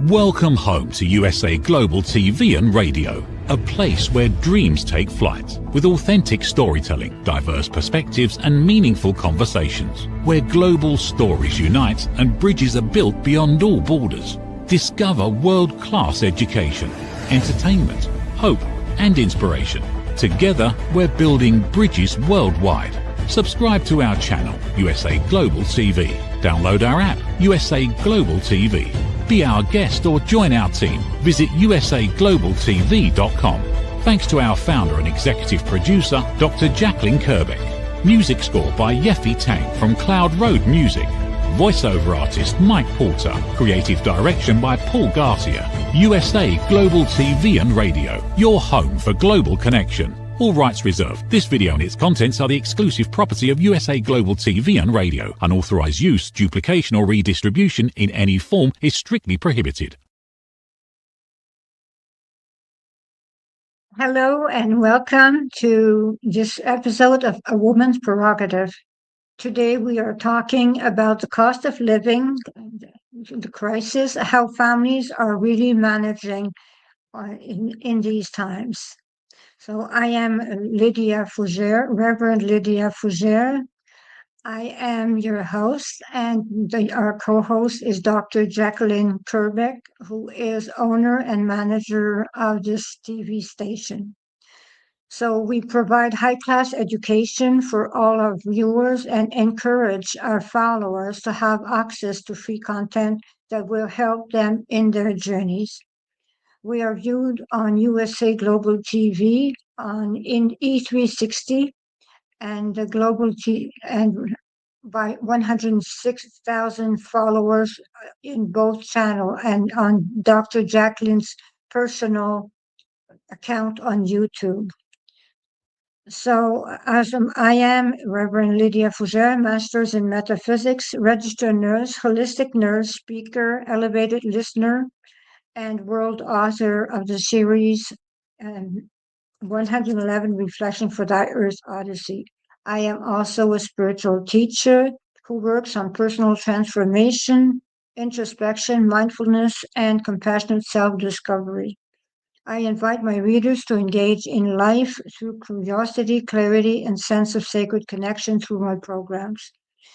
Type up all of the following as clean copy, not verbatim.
Welcome home to USA Global TV and Radio, a place where dreams take flight, with authentic storytelling, diverse perspectives and meaningful conversations, where global stories unite and bridges are built beyond all borders. Discover world-class education, entertainment, hope and inspiration. Together, we're building bridges worldwide. Subscribe to our channel, USA Global TV. Download our app, USA Global TV. Be our guest or join our team. Visit usaglobaltv.com. Thanks to our founder and executive producer, Dr. JACALYN KERBECK. Music score by Yeffy Tang from Cloud Road Music. Voiceover artist Mike Porter. Creative direction by Paul Garcia. USA Global TV and Radio. Your home for global connection. All rights reserved. This video and its contents are the exclusive property of USA Global TV and Radio. Unauthorized use, duplication or redistribution in any form is strictly prohibited. Hello and welcome to this episode of A Woman's Prerogative. Today we are talking about the cost of living, the crisis, how families are really managing in these times. So I am Lydia Fougere, Reverend Lydia Fougere. I am your host, and our co-host is Dr. JACALYN KERBECK, who is owner and manager of this TV station. So we provide high-class education for all our viewers and encourage our followers to have access to free content that will help them in their journeys. We are viewed on USA Global TV, in E360, and the Global TV, and by 106,000 followers in both channels, and on Dr. JACALYN's personal account on YouTube. So, I am Reverend Lydia Fougere, Master's in Metaphysics, registered nurse, holistic nurse, speaker, elevated listener, and world author of the series 111 Reflection for Thy Earth Odyssey. I am also a spiritual teacher who works on personal transformation, introspection, mindfulness, and compassionate self-discovery. I invite my readers to engage in life through curiosity, clarity, and sense of sacred connection through my programs.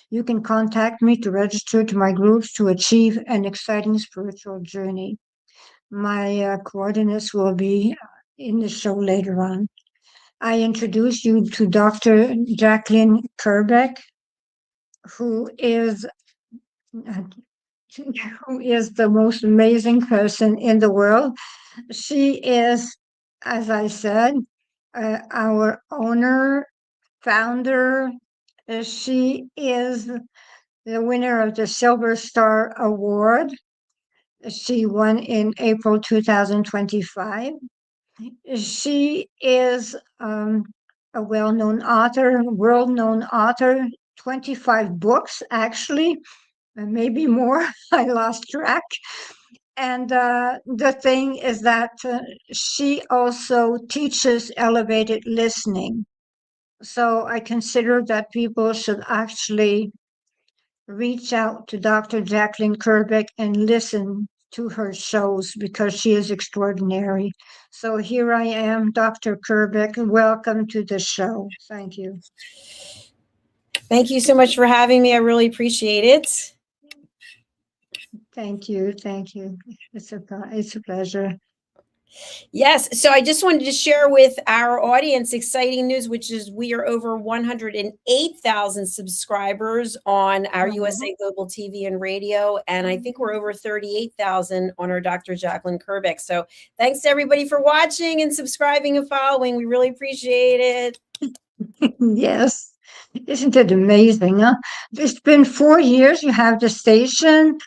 You can contact me to register to my groups to achieve an exciting spiritual journey. My coordinates will be in the show later on. I introduce you to Dr. JACALYN KERBECK, who is the most amazing person in the world. She is, as I said, our owner, founder. She is the winner of the Silver Star Award. She won in April 2025. She is a well-known author, world-known author, 25 books, actually, maybe more. I lost track. And the thing is that she also teaches elevated listening. So I consider that people should actually reach out to Dr. JACALYN KERBECK and listen to her shows because she is extraordinary. So here I am, Dr. KERBECK. Welcome to the show. Thank you. Thank you so much for having me. I really appreciate it. Thank you. Thank you. It's a pleasure. Yes. So I just wanted to share with our audience exciting news, which is we are over 108,000 subscribers on our USA Global TV and Radio. And I think we're over 38,000 on our Dr. JACALYN KERBECK. So thanks to everybody for watching and subscribing and following. We really appreciate it. Yes. Isn't it amazing? Huh? It's been 4 years you have the station.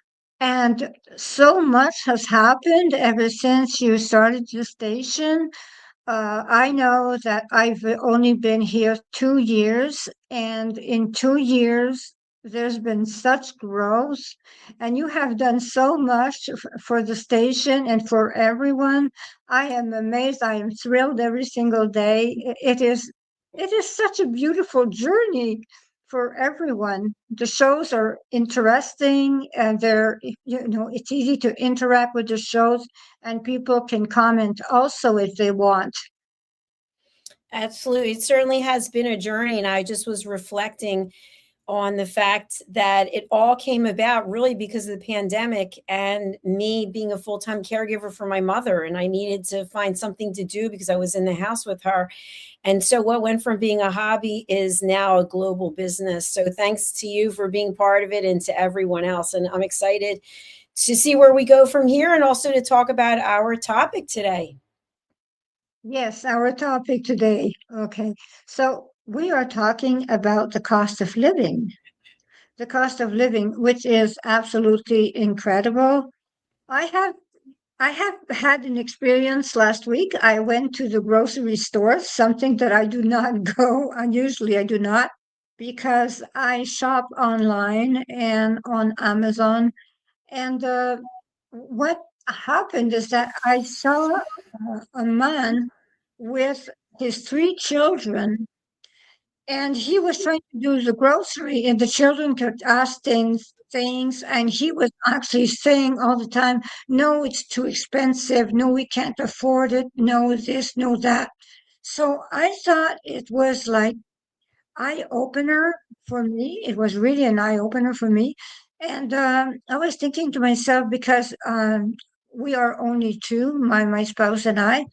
And so much has happened ever since you started the station. I know that I've only been here 2 years, and in 2 years, there's been such growth, and you have done so much for the station and for everyone. I am amazed. I am thrilled every single day. It is such a beautiful journey for everyone. The shows are interesting and it's easy to interact with the shows, and people can comment also if they want. Absolutely. It certainly has been a journey. And I just was reflecting on the fact that it all came about really because of the pandemic and me being a full-time caregiver for my mother. And I needed to find something to do because I was in the house with her. And so what went from being a hobby is now a global business. So thanks to you for being part of it and to everyone else. And I'm excited to see where we go from here and also to talk about our topic today. Yes, our topic today. Okay. So we are talking about the cost of living. The cost of living, which is absolutely incredible. I have I have had an experience last week. I went to the grocery store, something that I do not go. Usually I do not, because I shop online and on Amazon. And what happened is that I saw a man with his three children, and he was trying to do the grocery, and the children kept asking things, and he was actually saying all the time, no, it's too expensive. No, we can't afford it. No, this, no, that. So I thought it was like eye opener for me. It was really an eye opener for me. And I was thinking to myself, because we are only two, my spouse and I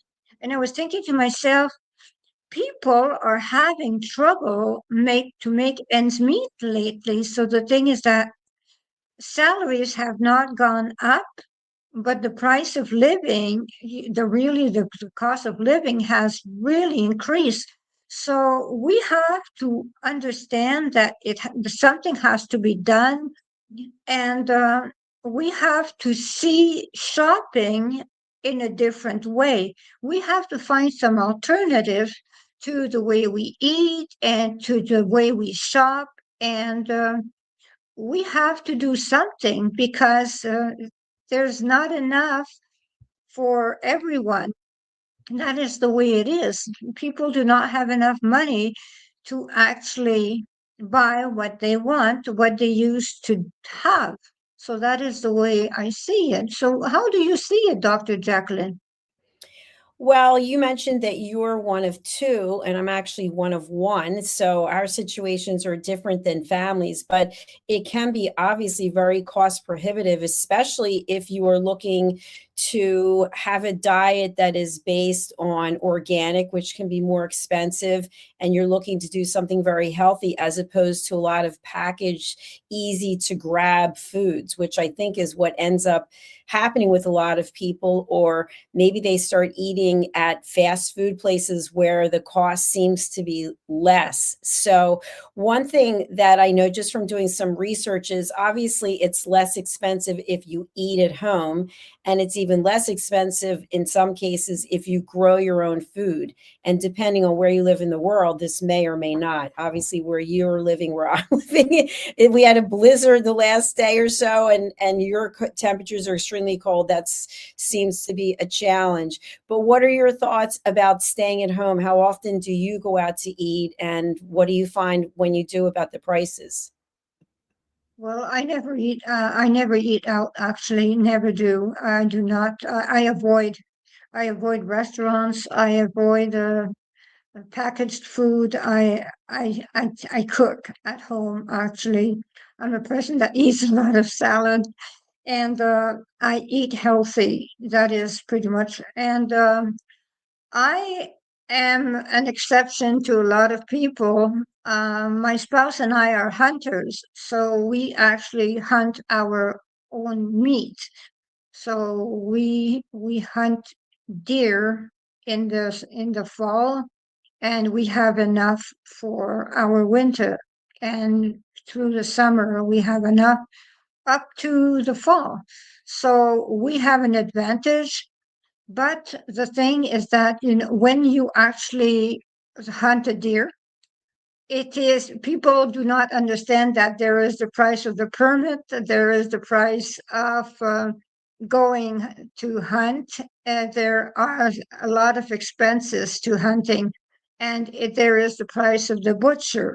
was thinking to myself, people are having trouble to make ends meet lately. So the thing is that salaries have not gone up, but the price of living, the cost of living has really increased. So we have to understand that something has to be done, and we have to see shopping in a different way. We have to find some alternative to the way we eat and to the way we shop, and we have to do something, because there's not enough for everyone. That is the way it is. People do not have enough money to actually buy what they want, what they used to have. So that is the way I see it. So how do you see it, Dr. JACALYN? Well, you mentioned that you're one of two, and I'm actually one of one. So our situations are different than families, but it can be obviously very cost prohibitive, especially if you are looking to have a diet that is based on organic, which can be more expensive, and you're looking to do something very healthy as opposed to a lot of packaged, easy to grab foods, which I think is what ends up happening with a lot of people. Or maybe they start eating at fast food places where the cost seems to be less. So one thing that I know just from doing some research is obviously it's less expensive if you eat at home, and it's even less expensive in some cases if you grow your own food. And depending on where you live in the world, this may or may not. Obviously, where you're living, where I'm living, we had a blizzard the last day or so, and your temperatures are extremely cold. That seems to be a challenge. But what are your thoughts about staying at home? How often do you go out to eat, and what do you find when you do about the prices? Well, I never eat. I never eat out. Actually, never do. I do not. I avoid. I avoid restaurants. I avoid packaged food. I cook at home. Actually, I'm a person that eats a lot of salad, and I eat healthy. That is pretty much. And I am an exception to a lot of people. My spouse and I are hunters, so we actually hunt our own meat. So we hunt deer in the fall, and we have enough for our winter. And through the summer, we have enough up to the fall. So we have an advantage. But the thing is that, when you actually hunt a deer, people do not understand that there is the price of the permit, there is the price of going to hunt. There are a lot of expenses to hunting, and there is the price of the butcher.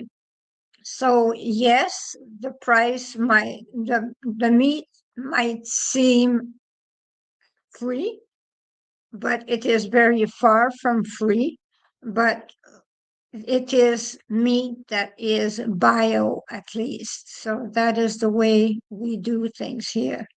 So yes, the price might, the meat might seem free, but it is very far from free. But it is meat that is bio, at least. So that is the way we do things here.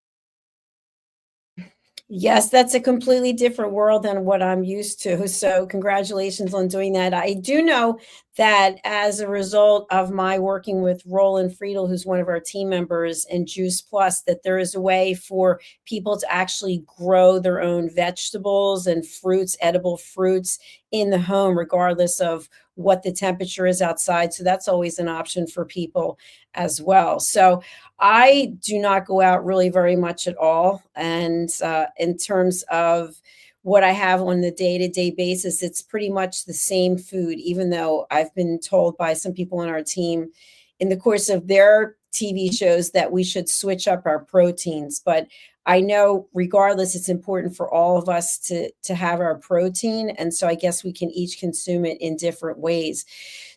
Yes, that's a completely different world than what I'm used to. So, congratulations on doing that. I do know that as a result of my working with Roland Friedel, who's one of our team members in Juice Plus, that there is a way for people to actually grow their own vegetables and fruits, edible fruits in the home, regardless of what the temperature is outside. So, that's always an option for people as well. So, I do not go out really very much at all. And in terms of what I have on the day-to-day basis, it's pretty much the same food, even though I've been told by some people on our team in the course of their TV shows that we should switch up our proteins. But I know regardless, it's important for all of us to have our protein. And so I guess we can each consume it in different ways.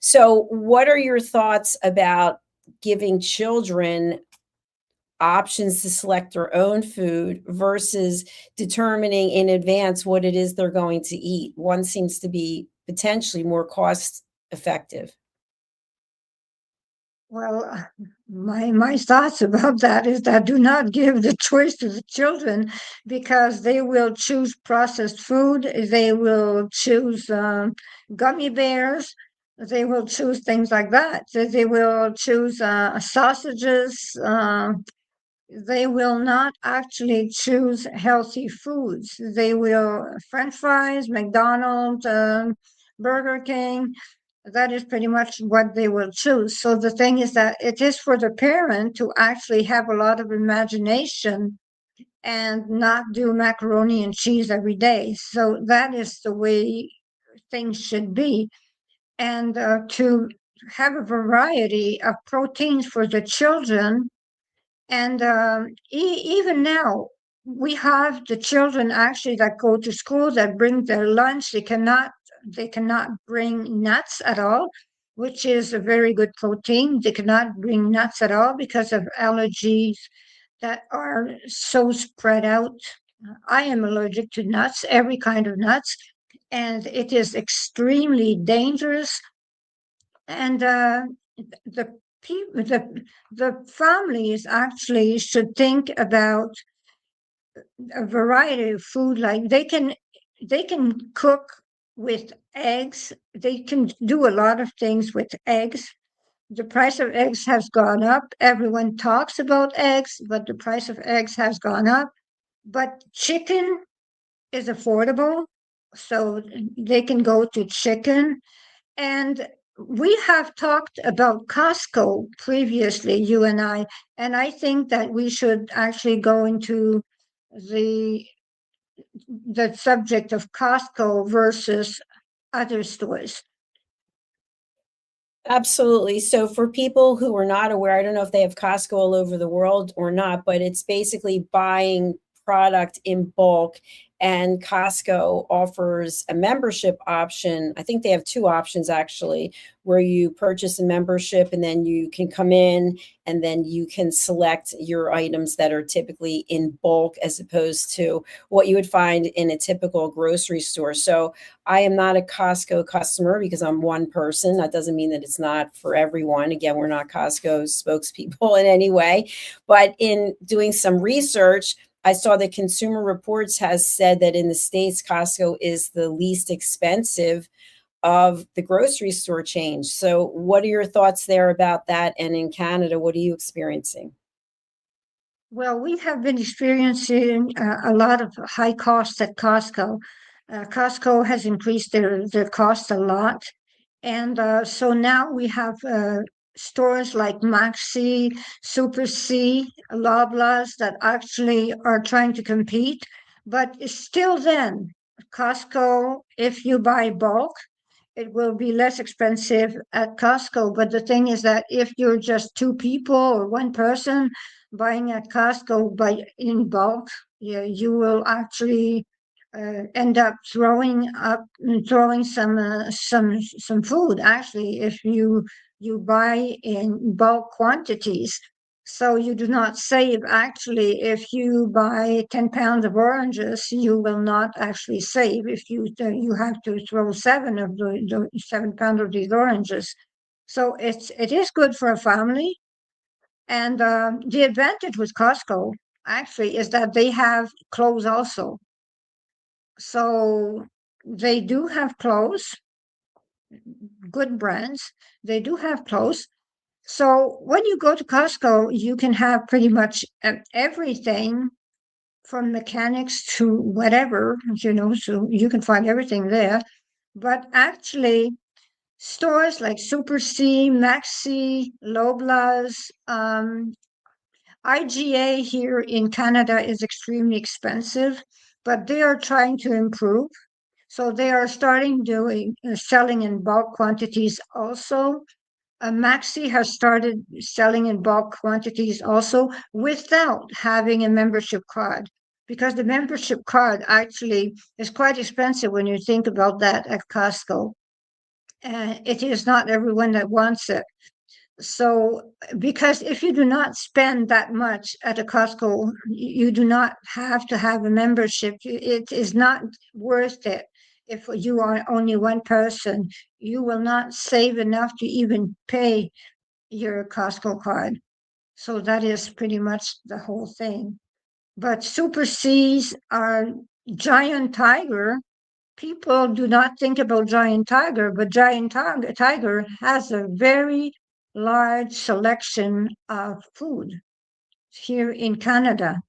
So what are your thoughts about giving children options to select their own food versus determining in advance what it is they're going to eat? One seems to be potentially more cost effective. Well, my thoughts about that is that do not give the choice to the children, because they will choose processed food. They will choose gummy bears. They will choose things like that. They will choose sausages. They will not actually choose healthy foods. They will French fries, McDonald's, Burger King. That is pretty much what they will choose. So the thing is that it is for the parent to actually have a lot of imagination and not do macaroni and cheese every day. So that is the way things should be. And to have a variety of proteins for the children. And even now, we have the children actually that go to school that bring their lunch. They cannot bring nuts at all, which is a very good protein. They cannot bring nuts at all because of allergies that are so spread out. I am allergic to nuts, every kind of nuts, and it is extremely dangerous. And the people, the families actually should think about a variety of food. Like they can cook with eggs. They can do a lot of things with eggs. The price of eggs has gone up. Everyone talks about eggs, but the price of eggs has gone up. But chicken is affordable, so they can go to chicken. And we have talked about Costco previously, you and I think that we should actually go into the the subject of Costco versus other stores. Absolutely. So for people who are not aware, I don't know if they have Costco all over the world or not, but it's basically buying product in bulk. And Costco offers a membership option. I think they have two options actually, where you purchase a membership and then you can come in and then you can select your items that are typically in bulk as opposed to what you would find in a typical grocery store. So I am not a Costco customer because I'm one person. That doesn't mean that it's not for everyone. Again, we're not Costco spokespeople in any way, but in doing some research, I saw that Consumer Reports has said that in the States, Costco is the least expensive of the grocery store chain. So what are your thoughts there about that? And in Canada, what are you experiencing? Well, we have been experiencing a lot of high costs at Costco. Costco has increased their costs a lot. And so now we have stores like Maxi, Super C, Loblaws that actually are trying to compete. But it's still then, Costco, if you buy bulk, it will be less expensive at Costco. But the thing is that if you're just two people or one person buying at Costco in bulk, yeah, you will actually end up throwing some food. Actually, if you buy in bulk quantities, so you do not save. Actually, if you buy 10 pounds of oranges, you will not actually save. If you have to throw 7 pounds of these oranges. So it is good for a family. And the advantage with Costco actually is that they have clothes also. So they do have clothes, good brands. They do have clothes. So when you go to Costco, you can have pretty much everything from mechanics to whatever, so you can find everything there. But actually, stores like Super C, Maxi, Loblaws, IGA here in Canada is extremely expensive, but they are trying to improve. So they are starting selling in bulk quantities also. Maxi has started selling in bulk quantities also without having a membership card, because the membership card actually is quite expensive when you think about that at Costco. And it is not everyone that wants it. So, because if you do not spend that much at a Costco, you do not have to have a membership. It is not worth it. If you are only one person, you will not save enough to even pay your Costco card. So that is pretty much the whole thing. But Super C's are Giant Tiger. People do not think about Giant Tiger, but Giant Tiger has a very large selection of food here in Canada.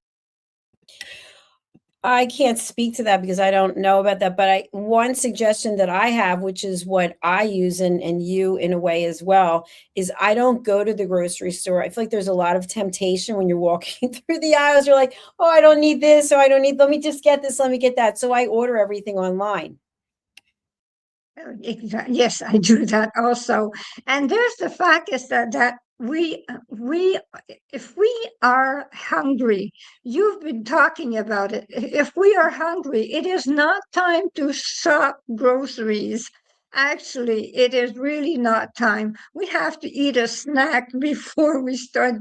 I can't speak to that because I don't know about that. But one suggestion that I have, which is what I use and you in a way as well, is I don't go to the grocery store. I feel like there's a lot of temptation when you're walking through the aisles. You're like, oh, I don't need this, or I don't need, let me just get this, let me get that. So I order everything online. Yes, I do that also. And there's the fact is that we if we are hungry, you've been talking about it. If we are hungry, it is not time to shop groceries. Actually, it is really not time. We have to eat a snack before we start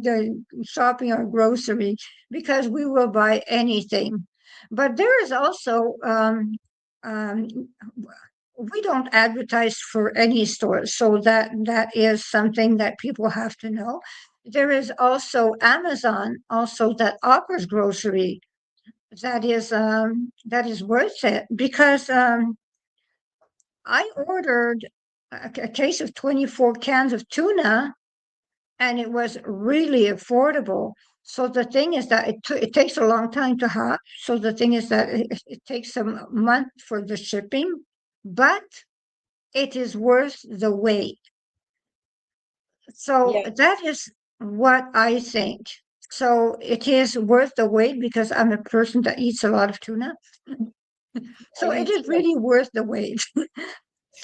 shopping our grocery, because we will buy anything. But there is also um, we don't advertise for any store, so that is something that people have to know. There is also Amazon also that offers grocery that is worth it, because I ordered a case of 24 cans of tuna, and it was really affordable. So the thing is that it takes a long time to have. So the thing is that it takes a month for the shipping, but it is worth the wait. So Yeah. that is what I think. So it is worth the wait because I'm a person that eats a lot of tuna. So I it do is too. really worth the wait.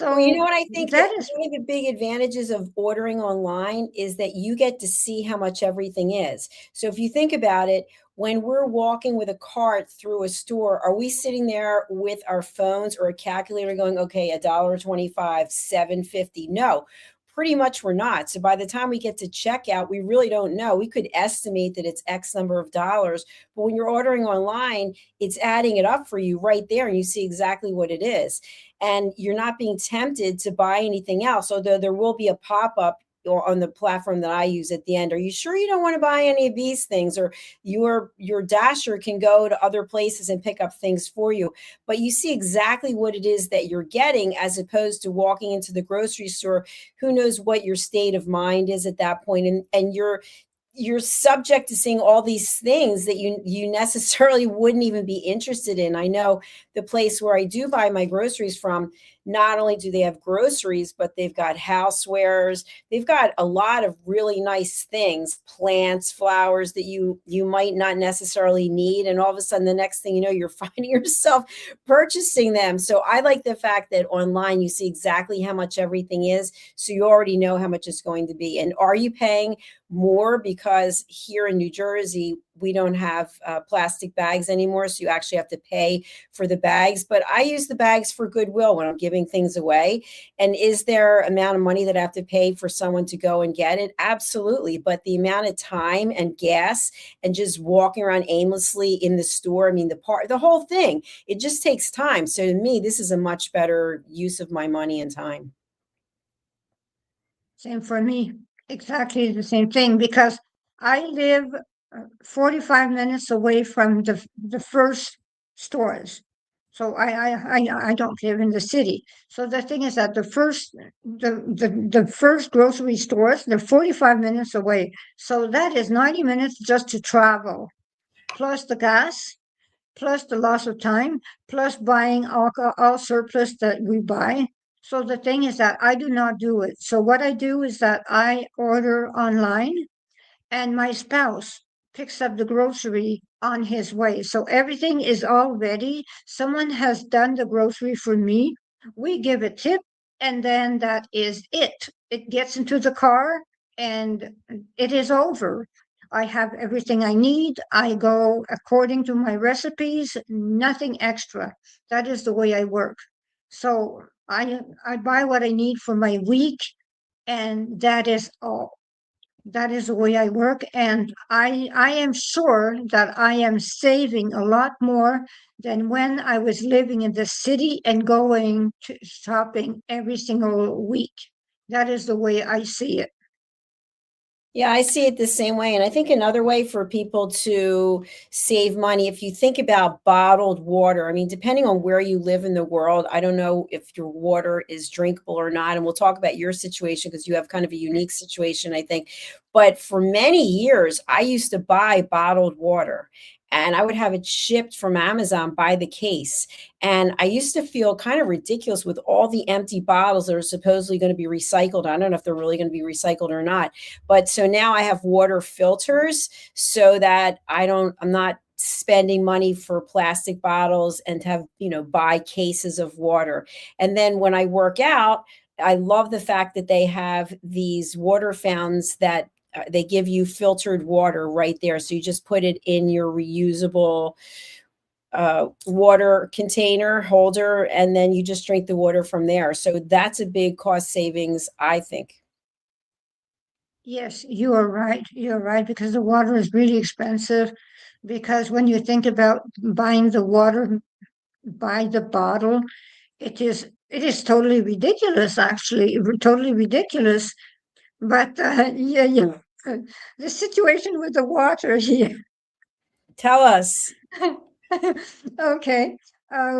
Well, you know So what I think that that is one of the big advantages of ordering online is that you get to see how much everything is. So if you think about it, when we're walking with a cart through a store, are we sitting there with our phones or a calculator going, okay, $1.25, $7.50? No, pretty much we're not. So by the time we get to checkout, we really don't know. We could estimate that it's X number of dollars, but when you're ordering online, it's adding it up for you right there and you see exactly what it is. And you're not being tempted to buy anything else. Although there will be a pop-up or on the platform that I use at the end. Are you sure you don't want to buy any of these things? Or your dasher can go to other places and pick up things for you. But you see exactly what it is that you're getting, as opposed to walking into the grocery store. Who knows what your state of mind is at that point, and you're subject to seeing all these things that you necessarily wouldn't even be interested in. I know the place where I do buy my groceries from, not only do they have groceries, but they've got housewares. They've got a lot of really nice things, plants, flowers that you might not necessarily need. And all of a sudden, the next thing you know, you're finding yourself purchasing them. So I like the fact that online you see exactly how much everything is. So you already know how much it's going to be. And are you paying more because here in New Jersey, we don't have plastic bags anymore, so you actually have to pay for the bags. But I use the bags for goodwill when I'm giving things away. And is there amount of money that I have to pay for someone to go and get it? Absolutely. But the amount of time and gas and just walking around aimlessly in the store, I mean, the whole thing, it just takes time. So to me, this is a much better use of my money and time. Same for me. Exactly the same thing, because I live 45 minutes away from the first stores. So I don't live in the city. So the thing is that the first grocery stores, they're 45 minutes away. So that is 90 minutes just to travel, plus the gas, plus the loss of time, plus buying all surplus that we buy. So the thing is that I do not do it. So what I do is that I order online, and my spouse picks up the grocery on his way. So everything is all ready. Someone has done the grocery for me. We give a tip, and then that is it. It gets into the car, and it is over. I have everything I need. I go according to my recipes, nothing extra. That is the way I work. So I buy what I need for my week, and that is all. That is the way I work, and I am sure that I am saving a lot more than when I was living in the city and going to shopping every single week. That is the way I see it. Yeah, I see it the same way. And I think another way for people to save money, if you think about bottled water, I mean, depending on where you live in the world, I don't know if your water is drinkable or not. And we'll talk about your situation because you have kind of a unique situation, I think. But for many years, I used to buy bottled water, and I would have it shipped from Amazon by the case. And I used to feel kind of ridiculous with all the empty bottles that are supposedly going to be recycled. I don't know if they're really going to be recycled or not. But so now I have water filters so that I'm not spending money for plastic bottles and to have, buy cases of water. And then when I work out, I love the fact that they have these water fountains that they give you filtered water right there. So you just put it in your reusable water container holder, and then you just drink the water from there. So that's a big cost savings, I think. Yes, you are right. You're right, because the water is really expensive. Because when you think about buying the water by the bottle, it is totally ridiculous, actually, totally ridiculous. But yeah, the situation with the water here. Tell us. Okay.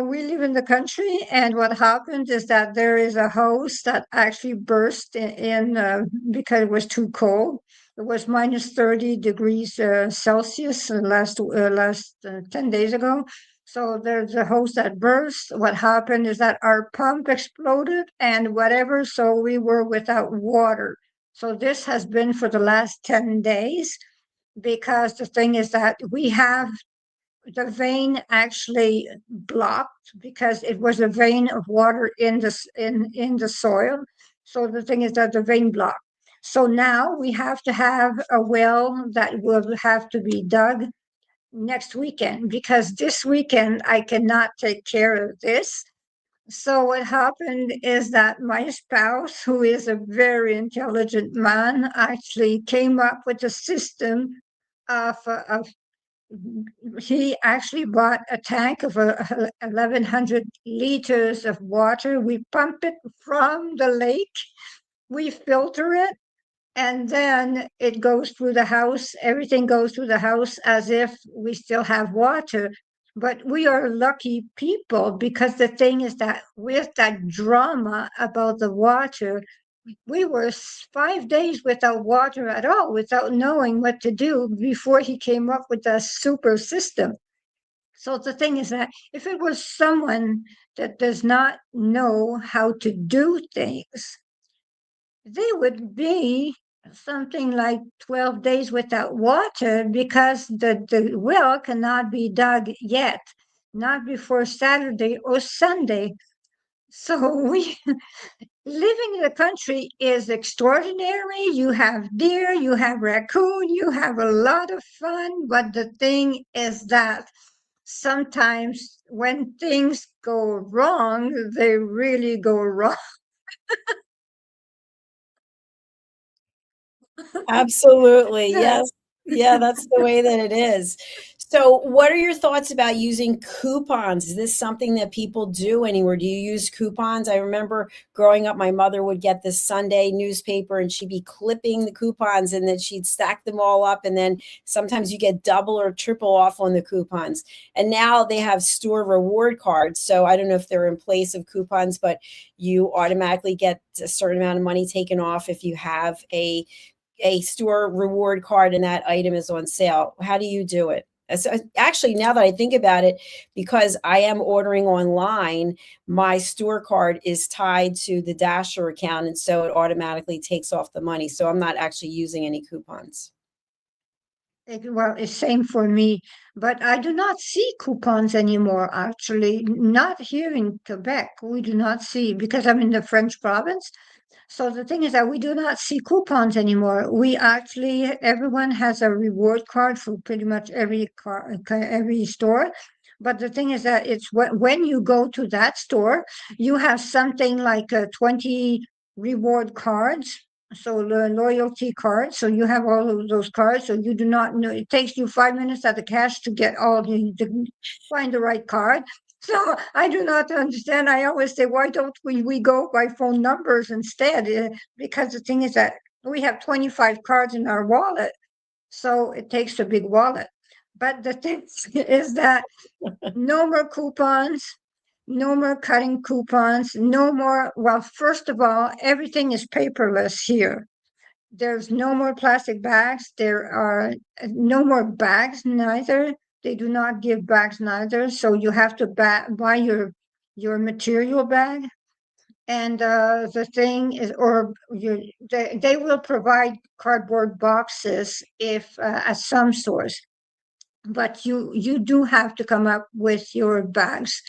We live in the country, and what happened is that there is a hose that actually burst because it was too cold. It was minus 30 degrees Celsius last 10 days ago. So there's a hose that burst. What happened is that our pump exploded and whatever, so we were without water. So this has been for the last 10 days, because the thing is that we have the vein actually blocked, because it was a vein of water in the soil. So the thing is that the vein blocked. So now we have to have a well that will have to be dug next weekend, because this weekend I cannot take care of this. So what happened is that my spouse, who is a very intelligent man, actually came up with a system of he actually bought a tank of 1,100 liters of water. We pump it from the lake, we filter it, and then it goes through the house. Everything goes through the house as if we still have water. But we are lucky people, because the thing is that with that drama about the water, we were 5 days without water at all, without knowing what to do, before he came up with a super system. So the thing is that if it was someone that does not know how to do things, they would be something like 12 days without water, because the well cannot be dug yet, not before Saturday or Sunday. So we living in the country is extraordinary. You have deer, you have raccoon, you have a lot of fun. But the thing is that sometimes when things go wrong, they really go wrong. Absolutely. Yes. Yeah, that's the way that it is. So, what are your thoughts about using coupons? Is this something that people do anywhere? Do you use coupons? I remember growing up, my mother would get this Sunday newspaper and she'd be clipping the coupons and then she'd stack them all up. And then sometimes you get double or triple off on the coupons. And now they have store reward cards. So, I don't know if they're in place of coupons, but you automatically get a certain amount of money taken off if you have a store reward card and that item is on sale. How do you do it? So actually, now that I think about it, because I am ordering online, my store card is tied to the Dasher account, and so it automatically takes off the money. So I'm not actually using any coupons. Well, it's same for me, but I do not see coupons anymore, actually. Not here in Quebec. We do not see, because I'm in the French province. So the thing is that we do not see coupons anymore. We actually, everyone has a reward card for pretty much every store. But the thing is that it's when you go to that store, you have something like 20 reward cards. So the loyalty cards. So you have all of those cards. So you do not know. It takes you 5 minutes at the cash to get all to find the right card. So I do not understand. I always say, why don't we go by phone numbers instead? Because the thing is that we have 25 cards in our wallet, so it takes a big wallet. But the thing is that no more coupons, no more cutting coupons, no more. Well, first of all, everything is paperless here. There's no more plastic bags. There are no more bags neither. They do not give bags neither. So you have to buy your material bag. And the thing is, or they will provide cardboard boxes if at some stores, but you do have to come up with your bags.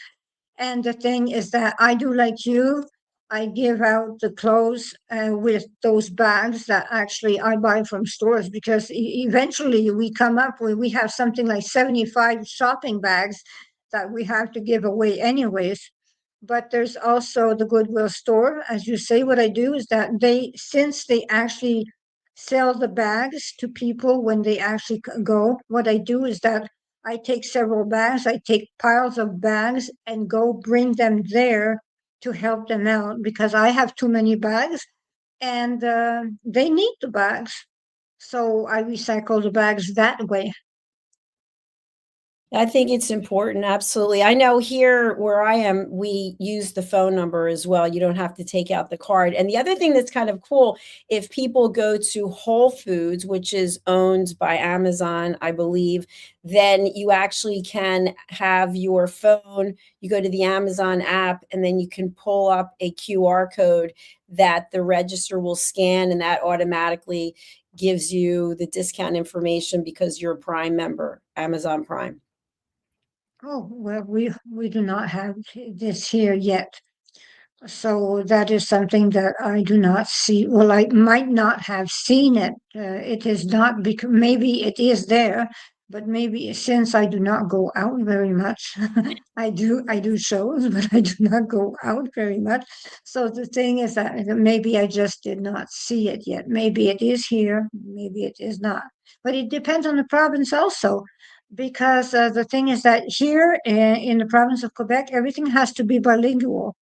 And the thing is that I do like you. I give out the clothes with those bags that actually I buy from stores because eventually we come up with, we have something like 75 shopping bags that we have to give away anyways. But there's also the Goodwill store. As you say, what I do is that since they actually sell the bags to people when they actually go, what I do is that I take several bags, I take piles of bags and go bring them there to help them out because I have too many bags and they need the bags. So I recycle the bags that way. I think it's important. Absolutely. I know here where I am, we use the phone number as well. You don't have to take out the card. And the other thing that's kind of cool, if people go to Whole Foods, which is owned by Amazon, I believe, then you actually can have your phone, you go to the Amazon app, and then you can pull up a QR code that the register will scan, and that automatically gives you the discount information because you're a Prime member, Amazon Prime. Oh, well, we do not have this here yet. So that is something that I do not see. Well, I might not have seen it. It is not because maybe it is there, but maybe since I do not go out very much, I do shows, but I do not go out very much. So the thing is that maybe I just did not see it yet. Maybe it is here, maybe it is not. But it depends on the province also, because the thing is that here in the province of Quebec, everything has to be bilingual.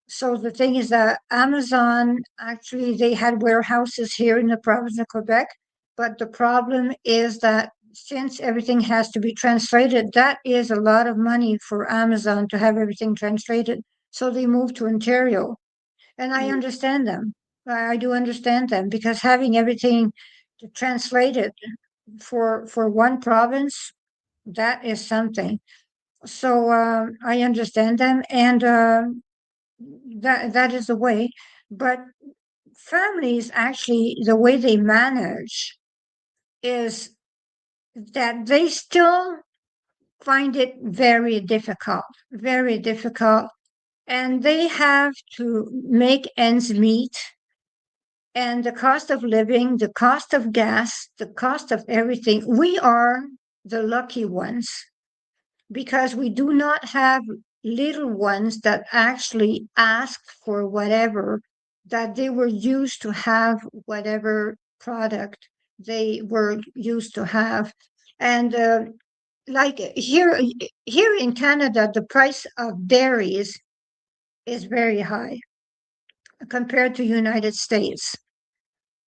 So the thing is that Amazon actually they had warehouses here in the province of Quebec, but the problem is that since everything has to be translated, that is a lot of money for Amazon to have everything translated. So they moved to Ontario, and I understand them. I do understand them because having everything translated for one province, that is something. So I understand them, and that is the way. But families actually, the way they manage is that they still find it very difficult and they have to make ends meet. And the cost of living, the cost of gas, the cost of everything. We are the lucky ones because we do not have little ones that actually ask for whatever, that they were used to have whatever product they were used to have. And like here in Canada, the price of dairies is very high compared to United States.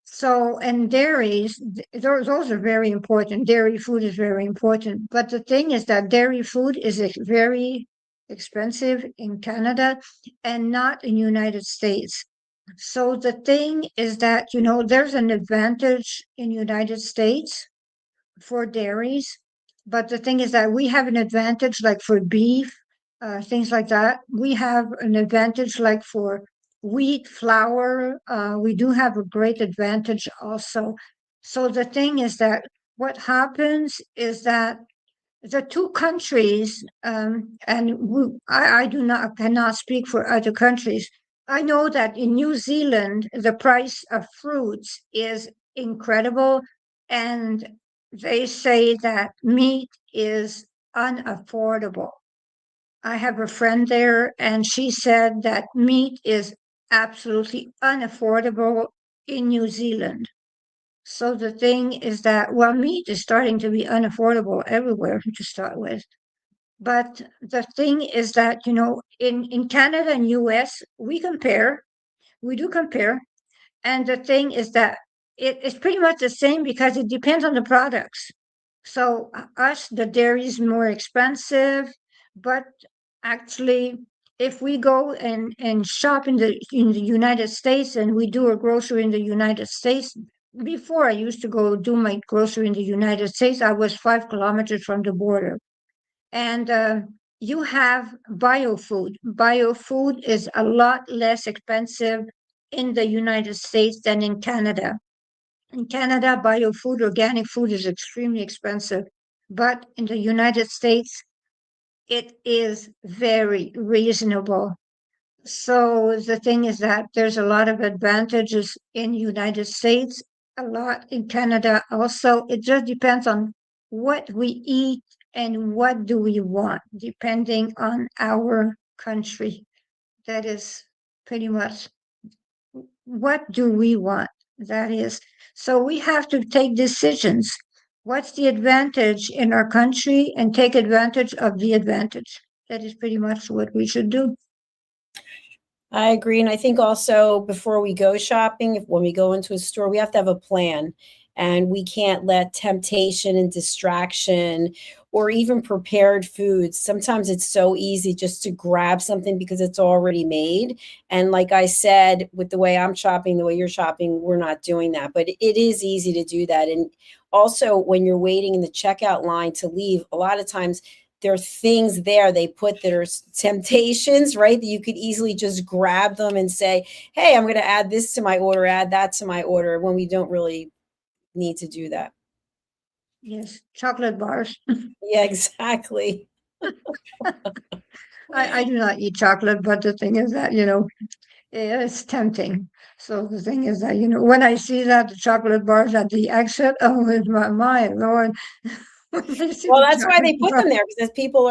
So, and dairies, those are very important. Dairy food is very important. But the thing is that dairy food is very expensive in Canada and not in United States. So the thing is that, there's an advantage in United States for dairies. But the thing is that we have an advantage like for beef, things like that. We have an advantage like for wheat, flour. We do have a great advantage also. So the thing is that what happens is that the two countries, I cannot speak for other countries. I know that in New Zealand, the price of fruits is incredible, and they say that meat is unaffordable. I have a friend there, and she said that meat is absolutely unaffordable in New Zealand. So the thing is that, well, meat is starting to be unaffordable everywhere to start with. But the thing is that, in Canada and US, we do compare. And the thing is that it's pretty much the same because it depends on the products. So the dairy is more expensive, but actually, if we go and shop in the United States and we do a grocery in the United States, before I used to go do my grocery in the United States, I was 5 kilometers from the border. And you have biofood. Biofood is a lot less expensive in the United States than in Canada. In Canada, biofood, organic food is extremely expensive. But in the United States, it is very reasonable. So the thing is that there's a lot of advantages in United States, a lot in Canada also. It just depends on what we eat and what do we want, depending on our country. That is pretty much what do we want. That is. So we have to take decisions. What's the advantage in our country and take advantage of the advantage. That is pretty much what we should do. I agree. And I think also before we go shopping, when we go into a store, we have to have a plan, and we can't let temptation and distraction or even prepared foods. Sometimes it's so easy just to grab something because it's already made. And like I said, with the way I'm shopping, the way you're shopping, we're not doing that, but it is easy to do that. And also when you're waiting in the checkout line to leave, a lot of times there are things there they put that are temptations, right? That you could easily just grab them and say, hey, I'm going to add this to my order, add that to my order, when we don't really need to do that. Yes, chocolate bars. Yeah, exactly. I do not eat chocolate, but the thing is that, it's tempting. So the thing is that, when I see that the chocolate bars at the exit, oh, it's my Lord. Well, that's why they put them there, because people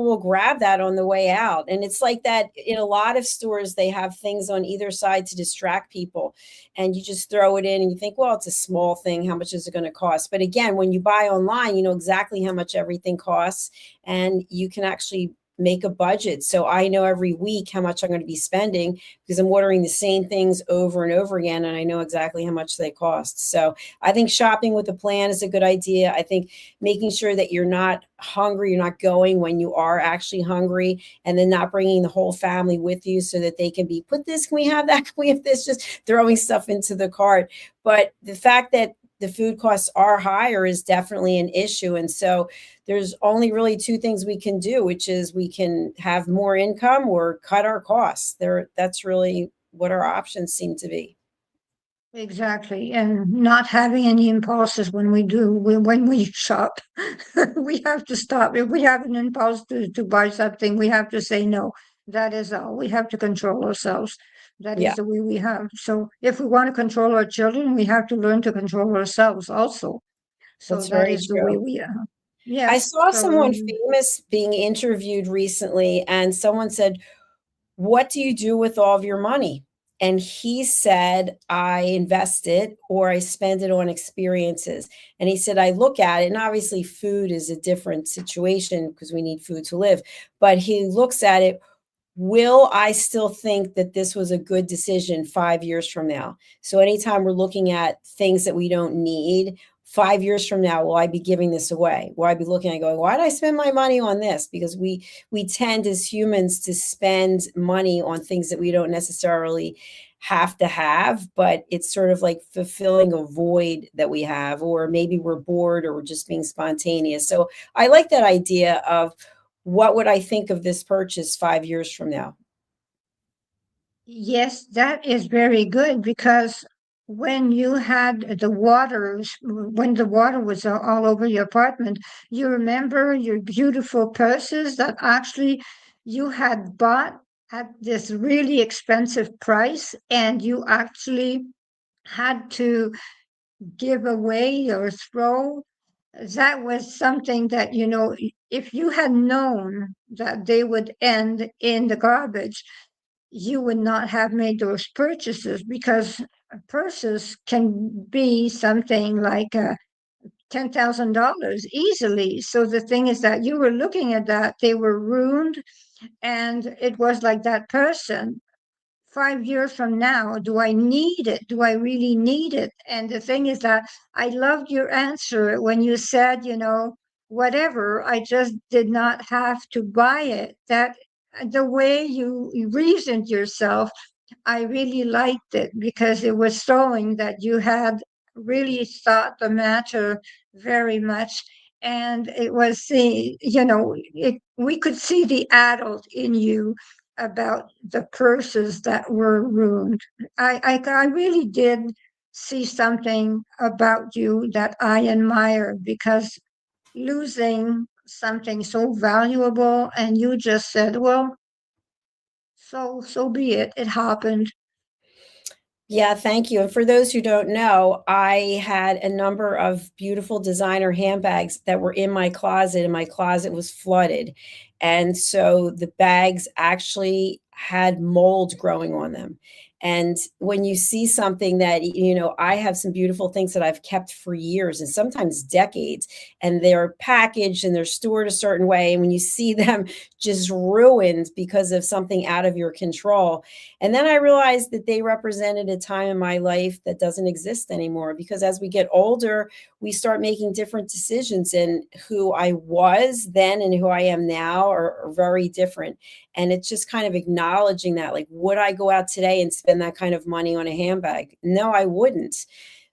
will grab that on the way out. And it's like that in a lot of stores, they have things on either side to distract people, and you just throw it in and you think, well, it's a small thing. How much is it going to cost? But again, when you buy online, you know exactly how much everything costs, and you can actually make a budget. So I know every week how much I'm going to be spending because I'm ordering the same things over and over again, and I know exactly how much they cost. So I think shopping with a plan is a good idea. I think making sure that you're not hungry, you're not going when you are actually hungry, and then not bringing the whole family with you so that they can be, put this, can we have that? Can we have this? Just throwing stuff into the cart. But the fact that the food costs are higher is definitely an issue. And so there's only really two things we can do, which is we can have more income or cut our costs. That's really what our options seem to be. Exactly. And not having any impulses when we shop. We have to stop. If we have an impulse to buy something, we have to say no. That is all. We have to control ourselves. That Yeah, is the way we have. So if we want to control our children, we have to learn to control ourselves also. So that's that very is the way true. we are. I Yes. saw So someone famous being interviewed recently, and someone said, "What do you do with all of your money?" And he said, "I invest it or I spend it on experiences." And he said, "I look at it, and obviously food is a different situation because we need food to live, but he looks at it, will I still think that this was a good decision 5 years from now?" So anytime we're looking at things that we don't need, 5 years from now, will I be giving this away? Will I be looking at going, "Why did I spend my money on this?" Because we tend as humans to spend money on things that we don't necessarily have to have, but it's sort of like fulfilling a void that we have, or maybe we're bored or we're just being spontaneous. So I like that idea of, what would I think of this purchase 5 years from now? yes, that is very good because when you had the waters, when the water was all over your apartment, you remember your beautiful purses that actually you had bought at this really expensive price, and you actually had to give away or throw. That was something that, if you had known that they would end in the garbage, you would not have made those purchases, because purses can be something like $10,000 easily. So the thing is that you were looking at that, they were ruined, and it was like that person. 5 years from now, do I need it? Do I really need it? And the thing is that I loved your answer when you said, whatever, I just did not have to buy it. That the way you reasoned yourself, I really liked it, because it was showing that you had really thought the matter very much. And it was we could see the adult in you about the purses that were ruined. I really did see something about you that I admire, because losing something so valuable, and you just said, well, so be it. It happened. Yeah, thank you. And for those who don't know, I had a number of beautiful designer handbags that were in my closet, and my closet was flooded. And so the bags actually had mold growing on them. And when you see something that, I have some beautiful things that I've kept for years and sometimes decades, and they're packaged and they're stored a certain way. And when you see them just ruined because of something out of your control, and then I realized that they represented a time in my life that doesn't exist anymore, because as we get older, we start making different decisions, and who I was then and who I am now are very different. And it's just kind of acknowledging that, like, would I go out today and spend that kind of money on a handbag? No, I wouldn't.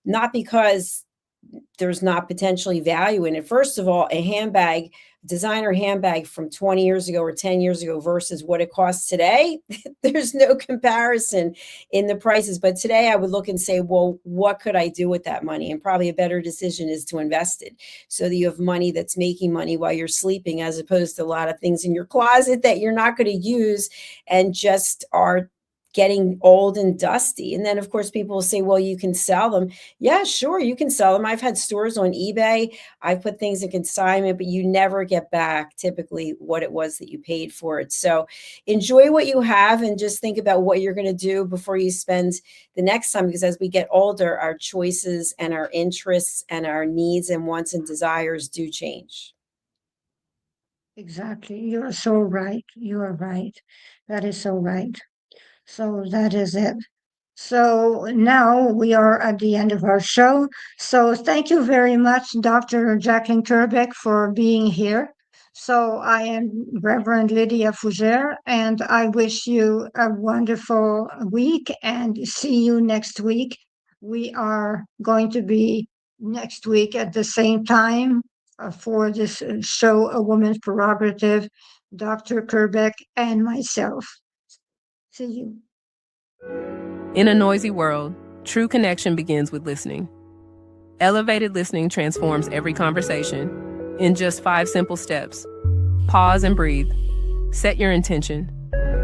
Not because there's not potentially value in it. First of all, a handbag, designer handbag from 20 years ago or 10 years ago versus what it costs today, there's no comparison in the prices. But today I would look and say, well, what could I do with that money? And probably a better decision is to invest it, so that you have money that's making money while you're sleeping, as opposed to a lot of things in your closet that you're not going to use and just are getting old and dusty. And then, of course, people will say, well, you can sell them. Yeah, sure, you can sell them. I've had stores on eBay. I've put things in consignment, but you never get back typically what it was that you paid for it. So enjoy what you have, and just think about what you're going to do before you spend the next time, because as we get older, our choices and our interests and our needs and wants and desires do change. Exactly. You are so right. You are right. That is so right. So that is it. So now we are at the end of our show. So thank you very much, Dr. JACALYN KERBECK, for being here. So I am Reverend Lydia Fougere, and I wish you a wonderful week, and see you next week. We are going to be next week at the same time for this show, A Woman's Prerogative, Dr. KERBECK and myself. See you. In a noisy world, true connection begins with listening. Elevated listening transforms every conversation in just 5 simple steps. Pause and breathe. Set your intention.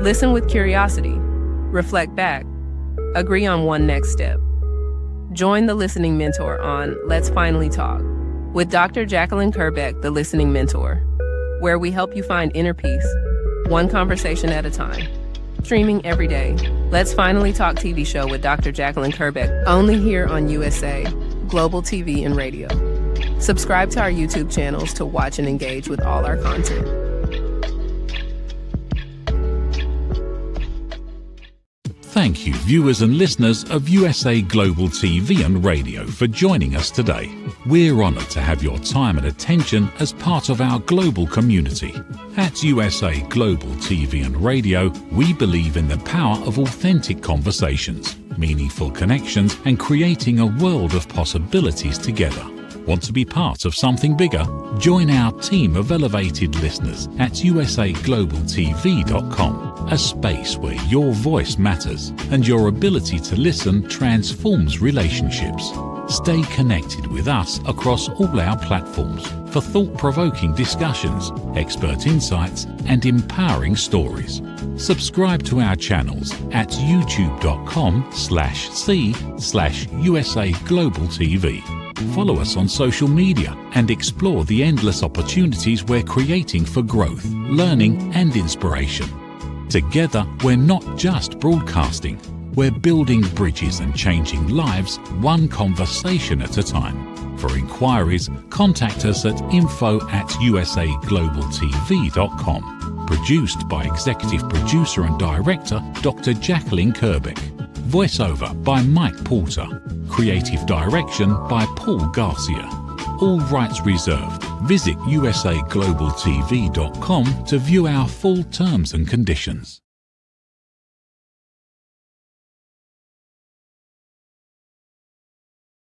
Listen with curiosity, reflect back, agree on one next step. Join the listening mentor on Let's Finally Talk with Dr. JACALYN KERBECK, the listening mentor, where we help you find inner peace, one conversation at a time. Streaming every day, Let's Finally Talk TV show with Dr. JACALYN KERBECK, only here on USA, Global TV and Radio. Subscribe to our YouTube channels to watch and engage with all our content. Thank you, viewers and listeners of USA Global TV and Radio, for joining us today. We're honoured to have your time and attention as part of our global community. At USA Global TV and Radio, we believe in the power of authentic conversations, meaningful connections, and creating a world of possibilities together. Want to be part of something bigger? Join our team of elevated listeners at usaglobaltv.com, a space where your voice matters and your ability to listen transforms relationships. Stay connected with us across all our platforms for thought-provoking discussions, expert insights, and empowering stories. Subscribe to our channels at youtube.com/c/USA-Global-TV. Follow us on social media and explore the endless opportunities we're creating for growth, learning, and inspiration. Together, we're not just broadcasting, we're building bridges and changing lives one conversation at a time. For inquiries, contact us at info@usaglobaltv.com. Produced by Executive Producer and Director Dr. JACALYN KERBECK. Voiceover by Mike Porter. Creative direction by Paul Garcia. All rights reserved. Visit usaglobaltv.com to view our full terms and conditions.